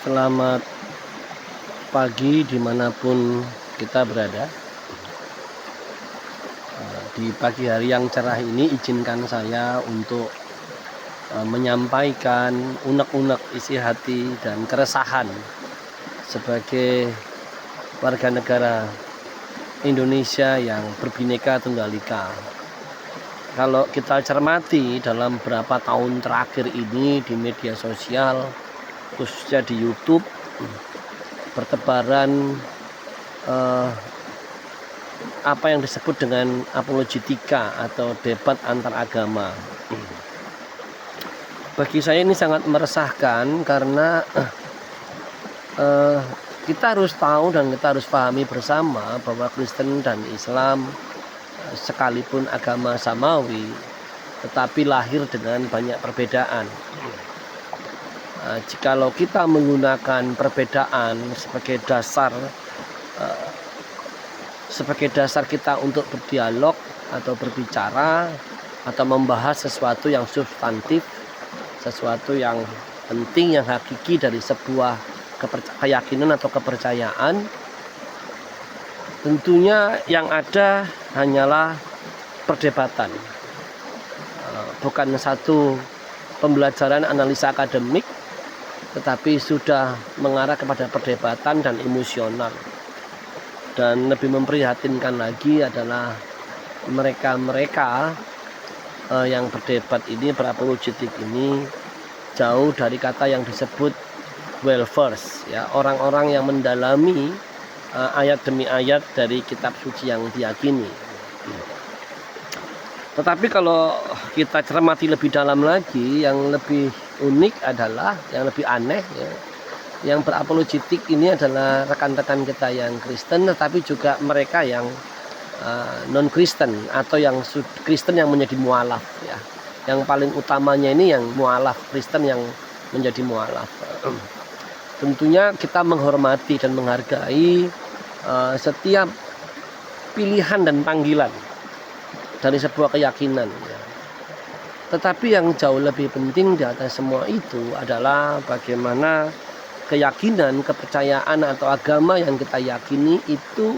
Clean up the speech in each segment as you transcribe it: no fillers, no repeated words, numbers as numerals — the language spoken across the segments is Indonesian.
Selamat pagi dimanapun kita berada. Di pagi hari yang cerah ini izinkan saya untuk menyampaikan unek-unek isi hati dan keresahan sebagai warga negara Indonesia yang berbineka tunggal ika. Kalau kita cermati dalam beberapa tahun terakhir ini di media sosial, khususnya di YouTube, bertebaran apa yang disebut dengan apologetika atau debat antar agama. Bagi saya ini sangat meresahkan karena kita harus tahu dan kita harus pahami bersama bahwa Kristen dan Islam sekalipun agama samawi tetapi lahir dengan banyak perbedaan. Jikalau kita menggunakan perbedaan sebagai dasar kita untuk berdialog atau berbicara atau membahas sesuatu yang substantif, sesuatu yang penting, yang hakiki dari sebuah keyakinan atau kepercayaan, tentunya yang ada hanyalah perdebatan, bukan satu pembelajaran analisa akademik, tetapi sudah mengarah kepada perdebatan dan emosional. Dan lebih memprihatinkan lagi adalah mereka-mereka yang berdebat ini, berapologetik ini, jauh dari kata yang disebut well versed, ya, orang-orang yang mendalami ayat demi ayat dari kitab suci yang diyakini. Tetapi kalau kita cermati lebih dalam lagi, yang lebih unik adalah, yang lebih aneh, ya, yang berapologetik ini adalah rekan-rekan kita yang Kristen, tetapi juga mereka yang non-Kristen atau yang Kristen yang menjadi mualaf, ya. Yang paling utamanya ini yang mualaf, Kristen yang menjadi mualaf. Tentunya kita menghormati dan menghargai setiap pilihan dan panggilan dari sebuah keyakinan, ya. Tetapi yang jauh lebih penting di atas semua itu adalah bagaimana keyakinan, kepercayaan atau agama yang kita yakini itu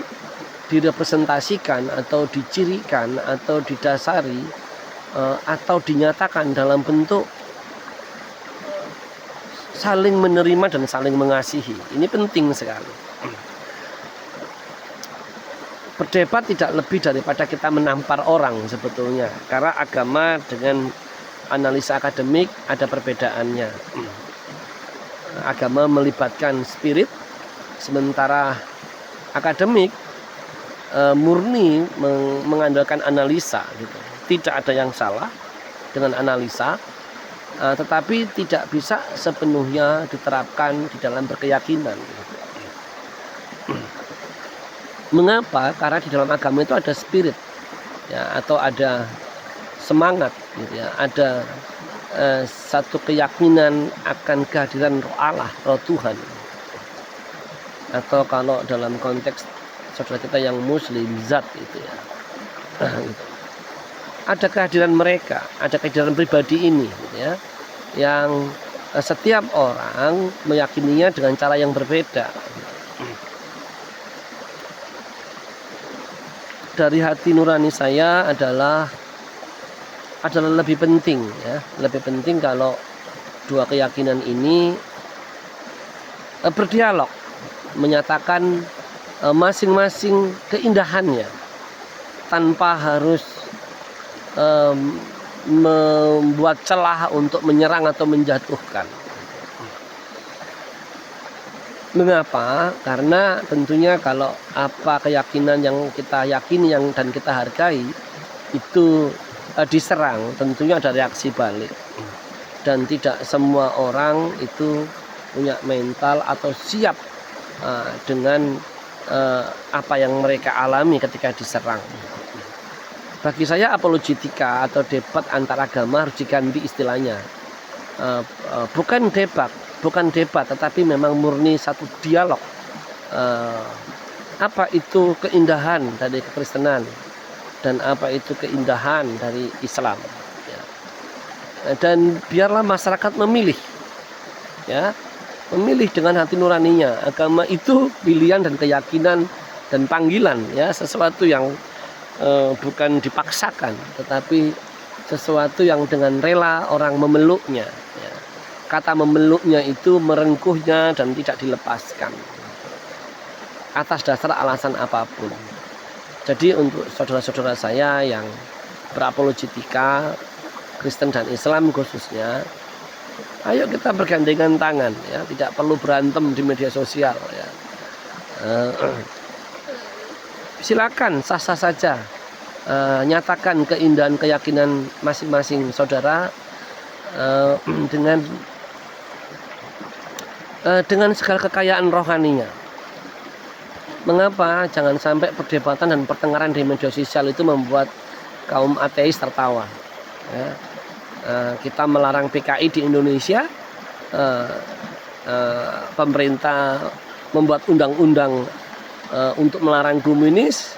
direpresentasikan atau dicirikan atau didasari atau dinyatakan dalam bentuk saling menerima dan saling mengasihi. Ini penting sekali. Berdebat tidak lebih daripada kita menampar orang sebetulnya, karena agama dengan analisa akademik ada perbedaannya. Agama melibatkan spirit, sementara akademik murni mengandalkan analisa, gitu. Tidak ada yang salah dengan analisa, tetapi tidak bisa sepenuhnya diterapkan di dalam berkeyakinan, gitu. Mengapa? Karena di dalam agama itu ada spirit, ya, atau ada semangat, gitu, ya, ada satu keyakinan akan kehadiran roh Allah, roh Tuhan. Atau kalau dalam konteks saudara kita yang muslim, zat itu, ya. Gitu. Ada kehadiran mereka, ada kehadiran pribadi ini, gitu, ya, yang setiap orang meyakininya dengan cara yang berbeda. Dari hati nurani saya adalah lebih penting, ya, lebih penting kalau dua keyakinan ini berdialog, menyatakan masing-masing keindahannya tanpa harus membuat celah untuk menyerang atau menjatuhkan. Mengapa? Karena tentunya kalau apa keyakinan yang kita yakini dan kita hargai itu diserang, tentunya ada reaksi balik, dan tidak semua orang itu punya mental atau siap dengan apa yang mereka alami ketika diserang. Bagi saya apologetika atau debat antar agama harus diganti istilahnya, bukan debat, tetapi memang murni satu dialog. Apa itu keindahan dari kekristenan dan apa itu keindahan dari Islam, ya. Dan biarlah masyarakat memilih, ya, memilih dengan hati nuraninya. Agama itu pilihan dan keyakinan dan panggilan, ya, sesuatu yang bukan dipaksakan, tetapi sesuatu yang dengan rela orang memeluknya, ya. Kata memeluknya itu merengkuhnya dan tidak dilepaskan atas dasar alasan apapun. Jadi untuk saudara-saudara saya yang berapologetika Kristen dan Islam khususnya, ayo kita bergandengan tangan, ya, tidak perlu berantem di media sosial, ya. Silakan sah-sah saja, nyatakan keindahan keyakinan masing-masing saudara dengan segala kekayaan rohaninya. Mengapa jangan sampai perdebatan dan pertengkaran di media sosial itu membuat kaum ateis tertawa, ya. Kita melarang PKI di Indonesia, pemerintah membuat undang-undang untuk melarang komunis,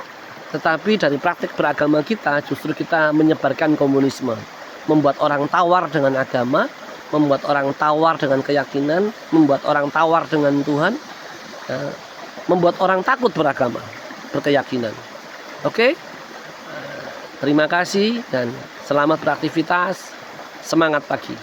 tetapi dari praktik beragama kita justru kita menyebarkan komunisme, membuat orang tawar dengan agama, membuat orang tawar dengan keyakinan, membuat orang tawar dengan Tuhan, membuat orang takut beragama, berkeyakinan. Oke? Terima kasih dan selamat beraktivitas. Semangat pagi.